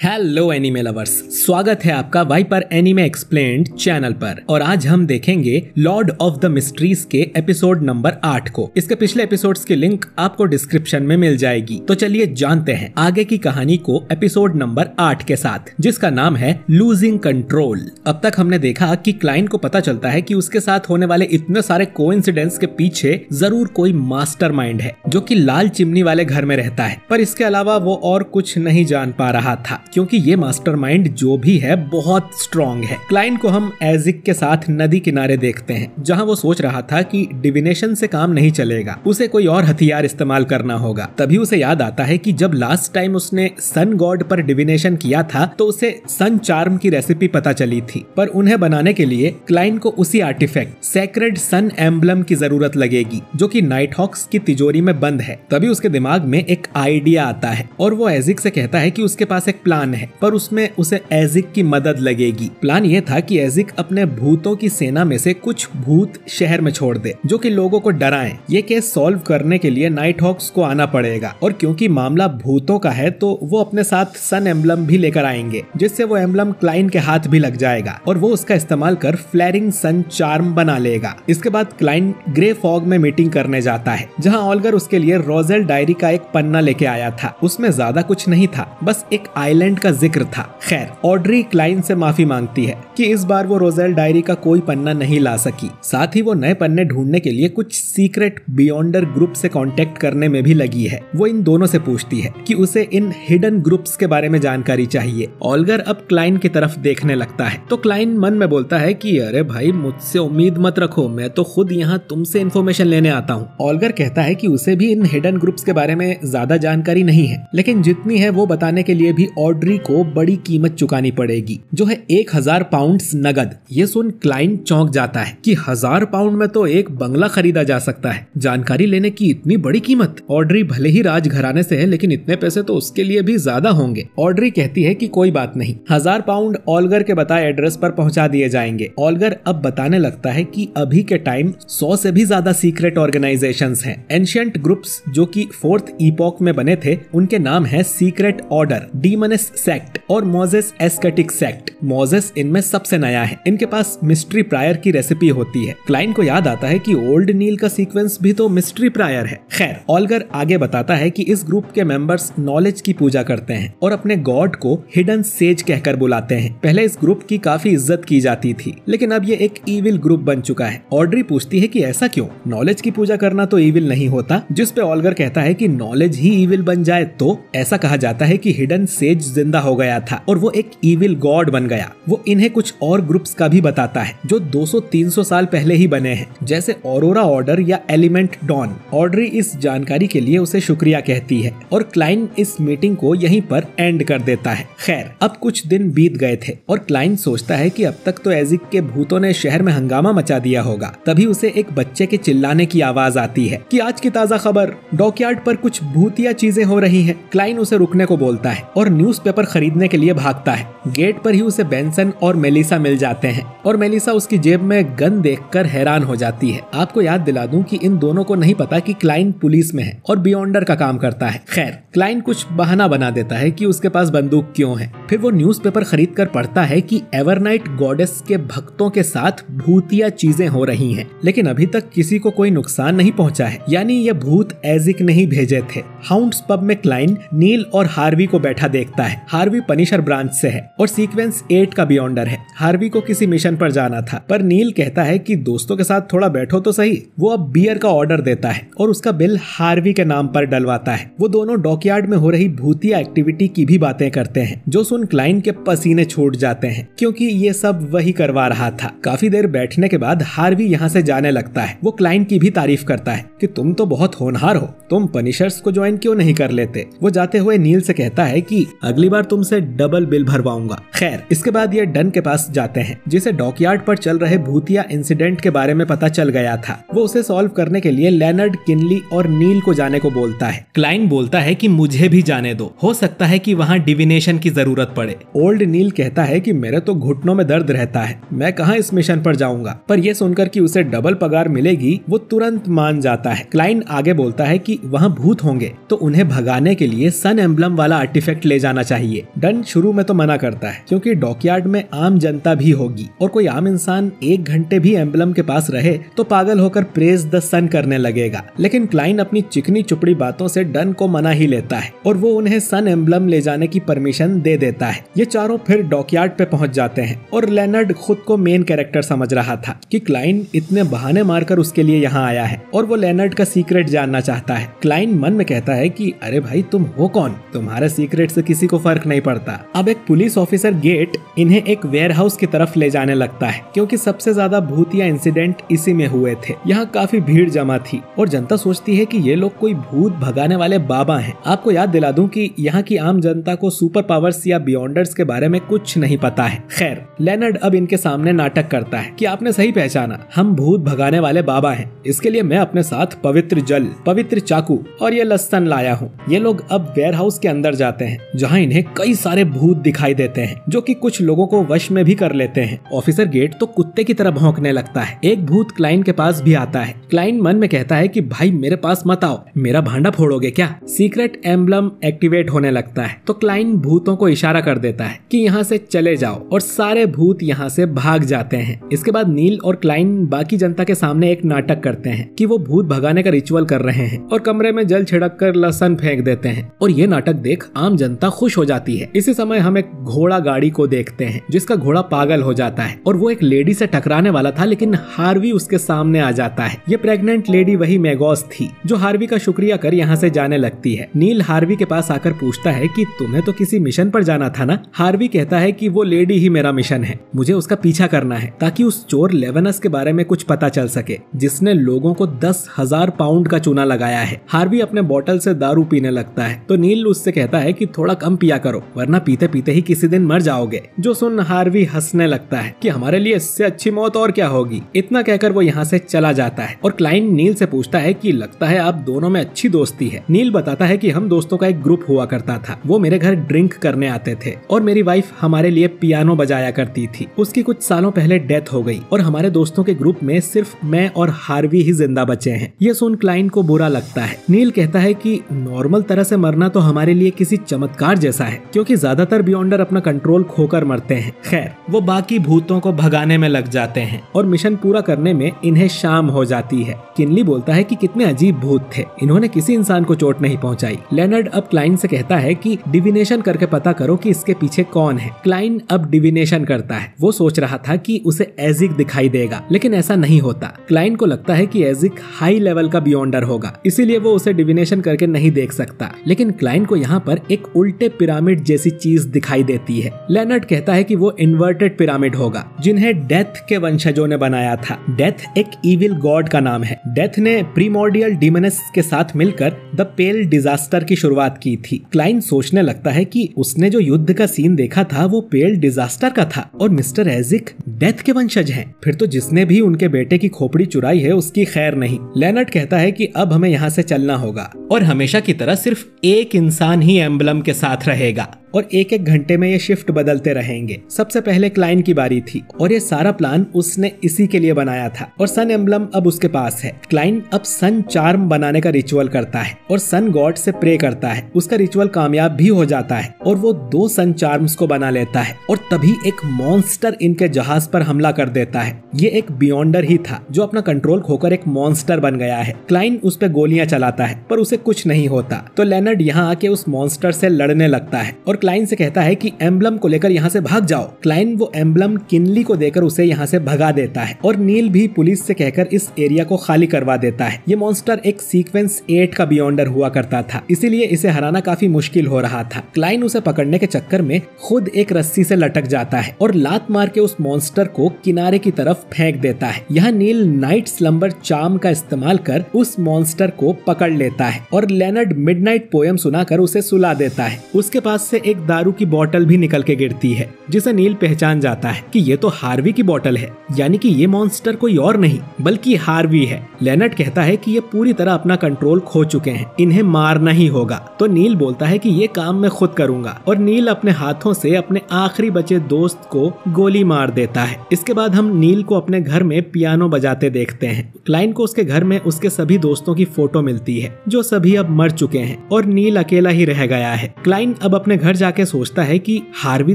Hello anime lovers, स्वागत है आपका वाइपर एनिमे एक्सप्लेन्ड चैनल पर। और आज हम देखेंगे लॉर्ड ऑफ द मिस्ट्रीज के एपिसोड नंबर 8 को। इसके पिछले एपिसोड्स की लिंक आपको डिस्क्रिप्शन में मिल जाएगी। तो चलिए जानते हैं आगे की कहानी को एपिसोड नंबर 8 के साथ, जिसका नाम है लूजिंग कंट्रोल। अब तक हमने देखा कि क्लाइंट को पता चलता है कि उसके साथ होने वाले इतने सारे कोइंसिडेंस के पीछे जरूर कोई मास्टरमाइंड है जो कि लाल चिमनी वाले घर में रहता है, पर इसके अलावा वो और कुछ नहीं जान पा रहा था क्योंकि ये मास्टरमाइंड जो भी है बहुत स्ट्रॉन्ग है। क्लाइंट को हम एजिक के साथ नदी किनारे देखते हैं, जहां वो सोच रहा था कि डिविनेशन से काम नहीं चलेगा, उसे कोई और हथियार इस्तेमाल करना होगा। तभी उसे याद आता है कि जब लास्ट टाइम उसने सन गॉड पर डिविनेशन किया था तो उसे सन चार्म की रेसिपी पता चली थी, पर उन्हें बनाने के लिए क्लाइंट को उसी आर्टिफैक्ट सैक्रेड सन एम्बलम की जरूरत लगेगी, जो कि नाइट हॉक्स की तिजोरी में बंद है। तभी उसके दिमाग में एक आइडिया आता है और वो एजिक से कहता है कि उसके पास एक प्लान है, पर उसमें उसे एजिक की मदद लगेगी। प्लान ये था कि एजिक अपने भूतों की सेना में से कुछ भूत शहर में छोड़ दे जो कि लोगों को डराएं। ये केस सॉल्व करने के लिए नाइट हॉक्स को आना पड़ेगा, और क्योंकि मामला भूतों का है तो वो अपने साथ सन एम्बलम भी लेकर आएंगे, जिससे वो एम्बलम क्लाइंट के हाथ भी लग जाएगा और वो उसका इस्तेमाल कर फ्लेरिंग सन चार्म बना लेगा। इसके बाद क्लाइंट ग्रे फॉग में मीटिंग करने जाता है, जहाँ ऑल्गर उसके लिए रोजेल डायरी का एक पन्ना लेके आया था। उसमें ज्यादा कुछ नहीं था, बस एक आइलैंड का जिक्र था। खैर, ऑड्री क्लाइंट से माफी मांगती है कि इस बार वो रोजेल डायरी का कोई पन्ना नहीं ला सकी। साथ ही वो नए पन्ने ढूंढने के लिए कुछ सीक्रेट बियॉन्डर ग्रुप से कांटेक्ट करने में भी लगी है। वो इन दोनों से पूछती है कि उसे इन हिडन ग्रुप्स के बारे में जानकारी चाहिए। ऑल्गर अब क्लाइंट की तरफ देखने लगता है तो क्लाइंट मन में बोलता है कि अरे भाई, मुझसे उम्मीद मत रखो, मैं तो खुद यहाँ तुमसे इन्फॉर्मेशन लेने आता हूँ। ऑल्गर कहता है कि उसे भी इन हिडन ग्रुप्स के बारे में ज्यादा जानकारी नहीं है, लेकिन जितनी है वो बताने के लिए भी ऑड्री को बड़ी कीमत चुकानी पड़ेगी, जो है 1000 पाउंड्स नगद। ये सुन क्लाइंट चौंक जाता है कि 1000 पाउंड में तो एक बंगला खरीदा जा सकता है। जानकारी लेने की इतनी बड़ी कीमत। ऑड्री भले ही राजघराने से है, लेकिन इतने पैसे तो उसके लिए भी ज्यादा होंगे। ऑड्री कहती है कि कोई बात नहीं, 1000 पाउंड ऑल्गर के बताए एड्रेस पर पहुंचा दिए जाएंगे। ऑल्गर अब बताने लगता है कि अभी के टाइम 100 से भी ज्यादा सीक्रेट ऑर्गेनाइजेशंस हैं। एंशिएंट ग्रुप्स जो कि 4th ईपॉक में बने थे, उनके नाम है सीक्रेट ऑर्डर, डीमनस सेक्ट और मोजेस एस्केटिक सेक्ट। मोजेस इनमें सबसे नया है। इनके पास मिस्ट्री प्रायर की रेसिपी होती है। क्लाइंट को याद आता है कि ओल्ड नील का सीक्वेंस भी तो मिस्ट्री प्रायर है। खैर, ऑल्गर आगे बताता है कि इस ग्रुप के मेंबर्स नॉलेज की पूजा करते हैं और अपने गॉड को हिडन सेज कहकर बुलाते हैं। पहले इस ग्रुप की काफी इज्जत की जाती थी, लेकिन अब ये एक इविल ग्रुप बन चुका है। ऑड्री पूछती है कि ऐसा क्यों? नॉलेज की पूजा करना तो इविल नहीं होता, जिस पे ऑल्गर कहता है कि नॉलेज ही इविल बन जाए तो? ऐसा कहा जाता है कि हिडन सेज जिंदा हो गया था और वो एक इविल गॉड बन गया। वो इन्हें कुछ और ग्रुप्स का भी बताता है जो 200-300 साल पहले ही बने हैं, जैसे ऑरोरा ऑर्डर या एलिमेंट डॉन। ऑड्री इस जानकारी के लिए उसे शुक्रिया कहती है और क्लाइंट इस मीटिंग को यहीं पर एंड कर देता है। खैर, अब कुछ दिन बीत गए थे और क्लाइंट सोचता है कि अब तक तो एजिक के भूतों ने शहर में हंगामा मचा दिया होगा। तभी उसे एक बच्चे के चिल्लाने की आवाज आती है कि आज की ताजा खबर, डॉकयार्ड पर कुछ भूतिया चीजें हो रही हैं। क्लाइंट उसे रुकने को बोलता है और न्यूज़पेपर खरीदने के लिए भागता है। गेट पर ही उसे बेंसन और मेलिसा मिल जाते हैं और मेलिसा उसकी जेब में गन देखकर हैरान हो जाती है। आपको याद दिला दूं कि इन दोनों को नहीं पता कि क्लाइंट पुलिस में है और बियॉन्डर का काम करता है। खैर, क्लाइंट कुछ बहाना बना देता है कि उसके पास बंदूक क्यों है। फिर वो न्यूज़पेपर खरीद कर पढ़ता है कि एवरनाइट गॉडेस के भक्तों के साथ भूतिया चीजें हो रही हैं, लेकिन अभी तक किसी को कोई नुकसान नहीं पहुंचा है। यानी ये भूत एजिक नहीं भेजे थे। हाउंड्स पब में क्लाइंट नील और हार्वी को बैठा देखता है। हार्वी पनिशर ब्रांच से है और सीक्वेंस 8 का बियॉन्डर है। हार्वी को किसी मिशन पर जाना था, पर नील कहता है कि दोस्तों के साथ थोड़ा बैठो तो सही। वो अब बियर का ऑर्डर देता है और उसका बिल हार्वी के नाम पर डलवाता है। वो दोनों डॉकयार्ड में हो रही भूतिया एक्टिविटी की भी बातें करते हैं, जो सुन क्लाइंट के पसीने छूट जाते हैं, क्योंकि ये सब वही करवा रहा था। काफी देर बैठने के बाद हार्वी यहाँ से जाने लगता है। वो क्लाइंट की भी तारीफ करता है कि तुम तो बहुत होनहार हो, तुम पनिशर्स को ज्वाइन क्यों नहीं कर लेते? वो जाते हुए नील से कहता है कि अगली बार तुमसे डबल बिल भरवाऊंगा। खैर, इसके बाद ये डन के पास जाते हैं, जिसे डॉकयार्ड पर चल रहे भूतिया इंसिडेंट के बारे में पता चल गया था। वो उसे सॉल्व करने के लिए लेनर्ड, किनली और नील को जाने को बोलता है। क्लाइंट बोलता है कि मुझे भी जाने दो, हो सकता है कि वहाँ डिविनेशन की जरूरत पड़े। ओल्ड नील कहता है कि मेरे तो घुटनों में दर्द रहता है, मैं कहाँ इस मिशन पर जाऊंगा। पर यह सुनकर कि उसे डबल पगार मिलेगी, वो तुरंत मान जाता है। क्लाइंट आगे बोलता है कि वहाँ भूत होंगे तो उन्हें भगाने के लिए सन एम्बलम वाला आर्टिफैक्ट ले जाना चाहिए। डन शुरू में तो मना करता है क्योंकि डॉकयार्ड में आम जनता भी होगी और कोई आम इंसान 1 घंटे भी एम्बलम के पास रहे तो पागल होकर प्रेज द सन करने लगेगा। लेकिन क्लाइन अपनी चिकनी चुपड़ी बातों से डन को मना ही लेता है और वो उन्हें सन एम्बलम ले जाने की परमिशन दे देता है। ये चारों फिर डॉकयार्ड पे पहुंच जाते हैं और लेनर्ड खुद को मेन कैरेक्टर समझ रहा था कि क्लाइन इतने बहाने मारकर उसके लिए यहाँ आया है और वो लेनर्ड का सीक्रेट जानना चाहता है। क्लाइन मन में कहता है कि अरे भाई तुम हो कौन, तुम्हारे सीक्रेट से किसी को फर्क नहीं पड़ता। अब एक पुलिस ऑफिसर गेट इन्हें एक वेयरहाउस की तरफ ले जाने लगता है क्योंकि सबसे ज्यादा भूतिया इंसिडेंट इसी में हुए थे। यहाँ काफी भीड़ जमा थी और जनता सोचती है कि ये लोग कोई भूत भगाने वाले बाबा हैं। आपको याद दिला दूं कि यहाँ की आम जनता को सुपर पावर्स या बियॉन्डर्स के बारे में कुछ नहीं पता है। खैर, लेनर्ड अब इनके सामने नाटक करता है कि आपने सही पहचाना, हम भूत भगाने वाले बाबा हैं। इसके लिए मैं अपने साथ पवित्र जल, पवित्र चाकू और ये लहसन लाया हूँ। ये लोग अब वेयरहाउस के अंदर जाते हैं जहाँ इन्हें कई सारे भूत दिखाई देते हैं जो कि कुछ लोगों को वश में भी कर लेते हैं। ऑफिसर गेट तो कुत्ते की तरह भौंकने लगता है। एक भूत क्लाइन के पास भी आता है। क्लाइन मन में कहता है कि भाई मेरे पास मत आओ, मेरा भांडा फोड़ोगे क्या। सीक्रेट एम्बलम एक्टिवेट होने लगता है तो क्लाइन भूतों को इशारा कर देता है कि यहाँ से चले जाओ और सारे भूत यहाँ से भाग जाते हैं। इसके बाद नील और क्लाइन बाकी जनता के सामने एक नाटक करते हैं कि वो भूत भगाने का रिचुअल कर रहे हैं और कमरे में जल छिड़क कर लहसन फेंक देते हैं और ये नाटक देख आम जनता खुश हो जाती है। इसी समय हम एक घोड़ा गाड़ी को देखते हैं जिसका घोड़ा पागल हो जाता है और वो एक लेडी से टकराने वाला था लेकिन हार्वी उसके सामने आ जाता है। ये प्रेग्नेंट लेडी वही मैगॉस थी जो हार्वी का शुक्रिया कर यहाँ से जाने लगती है। नील हार्वी के पास आकर पूछता है कि तुम्हें तो किसी मिशन पर जाना था ना। हार्वी कहता है कि वो लेडी ही मेरा मिशन है, मुझे उसका पीछा करना है ताकि उस चोर लेवेनस के बारे में कुछ पता चल सके जिसने लोगों को 10,000 पाउंड का चूना लगाया है। हार्वी अपने बोतल से दारू पीने लगता है तो नील उससे कहता है कि थोड़ा कम पिया करो वरना पीते पीते ही किसी दिन मर जाओगे। जो सुन हार्वी हंसने लगता है कि हमारे लिए इससे अच्छी मौत और क्या होगी। इतना कहकर वो यहाँ से चला जाता है और क्लाइन नील से पूछता है कि लगता है आप दोनों में अच्छी दोस्ती है। नील बताता है कि हम दोस्तों का एक ग्रुप हुआ करता था, वो मेरे घर ड्रिंक करने आते थे और मेरी वाइफ हमारे लिए पियानो बजाया करती थी। उसकी कुछ सालों पहले डेथ हो गई और हमारे दोस्तों के ग्रुप में सिर्फ मैं और हार्वी ही जिंदा बचे हैं। ये सुन क्लाइन को बुरा लगता है। नील कहता है कि नॉर्मल तरह से मरना तो हमारे लिए किसी चमत्कार जैसा है क्योंकि ज्यादातर बियॉन्डर अपना कंट्रोल खोकर मरते हैं। खैर, वो बाकी भूतों को भगाने में लग जाते हैं और मिशन पूरा करने में इन्हें शाम हो जाती है। किनली बोलता है कि कितने अजीब भूत थे, इन्होंने किसी इंसान को चोट नहीं पहुंचाई। लेनर्ड अब क्लाइन से कहता है कि डिविनेशन करके पता करो कि इसके पीछे कौन है। क्लाइन अब डिविनेशन करता है। वो सोच रहा था कि उसे एजिक दिखाई देगा लेकिन ऐसा नहीं होता। क्लाइन को लगता है कि एजिक हाई लेवल का बियॉन्डर होगा इसीलिए वो उसे डिविनेशन करके नहीं देख सकता। लेकिन क्लाइन को यहाँ पर एक उल्टे पिरामिड जैसी चीज दिखाई देती है। लेनर्ड कहता है कि वो इन्वर्टेड पिरामिड होगा जिन्हें डेथ के वंशजों ने बनाया था। डेथ एक इविल गॉड का नाम है। डेथ ने प्रीमोर्डियल डीमनस के साथ मिलकर द पेल डिजास्टर की शुरुआत की थी। क्लाइन सोचने लगता है कि उसने जो युद्ध का सीन देखा था वो पेल डिजास्टर का था और मिस्टर एजिक डेथ के वंशज हैं। फिर तो जिसने भी उनके बेटे की खोपड़ी चुराई है उसकी खैर नहीं। लेनर्ड कहता है कि अब हमें यहाँ से चलना होगा और हमेशा की तरह सिर्फ एक इंसान ही एम्बलम के साथ रहेगा और एक एक घंटे में ये शिफ्ट बदलते रहेंगे। सबसे पहले क्लाइन की बारी थी और ये सारा प्लान उसने इसी के लिए बनाया था और सन एम्बलम अब उसके पास है। क्लाइन अब सन चार्म बनाने का रिचुअल करता है और सन गॉड से प्रे करता है। उसका रिचुअल कामयाब भी हो जाता है और वो 2 सन चार्म्स को बना लेता है और तभी एक मॉन्स्टर इनके जहाज पर हमला कर देता है। ये एक बियॉन्डर ही था जो अपना कंट्रोल खोकर एक मॉन्स्टर बन गया है। क्लाइन उस पर गोलियां चलाता है पर उसे कुछ नहीं होता तो लेनर्ड यहाँ आके उस मॉन्स्टर से लड़ने लगता है और क्लाइन से कहता है कि एम्बलम को लेकर यहाँ से भाग जाओ। क्लाइन वो एम्बलम किनली को देकर उसे यहाँ से भगा देता है और नील भी पुलिस से कहकर इस एरिया को खाली करवा देता है। ये मॉन्स्टर एक सीक्वेंस 8 का बियॉन्डर हुआ करता था इसीलिए इसे हराना काफी मुश्किल हो रहा था। क्लाइन उसे पकड़ने के चक्कर में खुद एक रस्सी से लटक जाता है और लात मार के उस मॉन्स्टर को किनारे की तरफ फेंक देता है। यहाँ नील नाइट स्लम्बर चार्म का इस्तेमाल कर उस मॉन्स्टर को पकड़ लेता है और लेनर्ड मिडनाइट पोयम सुनाकर उसे सुला देता है। उसके पास से एक दारू की बोतल भी निकल के गिरती है जिसे नील पहचान जाता है कि ये तो हार्वी की बोतल है, यानी कि ये मॉन्स्टर कोई और नहीं बल्कि हार्वी है। लेनर्ड कहता है कि ये पूरी तरह अपना कंट्रोल खो चुके हैं, इन्हें मारना ही होगा। तो नील बोलता है कि ये काम मैं खुद करूंगा और नील अपने हाथों से अपने आखिरी बचे दोस्त को गोली मार देता है। इसके बाद हम नील को अपने घर में पियानो बजाते देखते हैं। क्लाइन को उसके घर में उसके सभी दोस्तों की फोटो मिलती है जो सभी अब मर चुके हैं और नील अकेला ही रह गया है। क्लाइन अब अपने घर जाके सोचता है कि हार्वी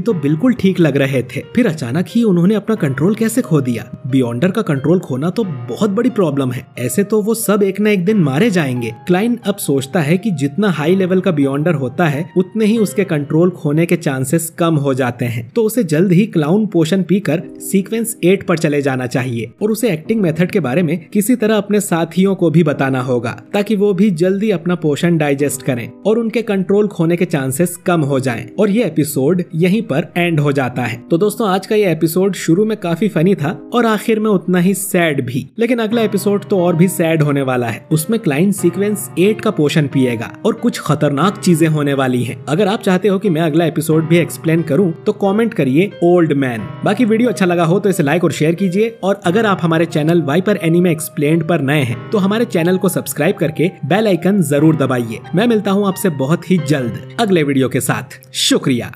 तो बिल्कुल ठीक लग रहे थे, फिर अचानक ही उन्होंने अपना कंट्रोल कैसे खो दिया। बियॉन्डर का कंट्रोल खोना तो बहुत बड़ी प्रॉब्लम है, ऐसे तो वो सब एक न एक दिन मारे जाएंगे। क्लाइन अब सोचता है कि जितना हाई लेवल का बियॉन्डर होता है उतने ही उसके कंट्रोल खोने के चांसेस कम हो जाते हैं, तो उसे जल्द ही क्लाउन पोशन पीकर सीक्वेंस 8 पर चले जाना चाहिए और उसे एक्टिंग मेथड के बारे में किसी तरह अपने साथियों को भी बताना होगा ताकि वो भी जल्दी अपना पोशन डाइजेस्ट करें और उनके कंट्रोल खोने के चांसेस कम हो जाएं। और ये एपिसोड यहीं पर एंड हो जाता है। तो दोस्तों आज का ये एपिसोड शुरू में काफी फनी था और आखिर में उतना ही सैड भी, लेकिन अगला एपिसोड तो और भी सैड होने वाला है। उसमें क्लाइन सीक्वेंस 8 का पोशन पिएगा और कुछ खतरनाक चीजें होने वाली हैं। अगर आप चाहते हो कि मैं अगला एपिसोड भी एक्सप्लेन करूं तो कमेंट करिए ओल्ड मैन। बाकी वीडियो अच्छा लगा हो तो इसे लाइक और शेयर कीजिए, और अगर आप हमारे चैनल वाइपर एनीमे एक्सप्लेन्ड पर नए हैं तो हमारे चैनल को सब्सक्राइब करके बेल आइकन जरूर दबाइए। मैं मिलता हूं आपसे बहुत ही जल्द अगले वीडियो के साथ। शुक्रिया।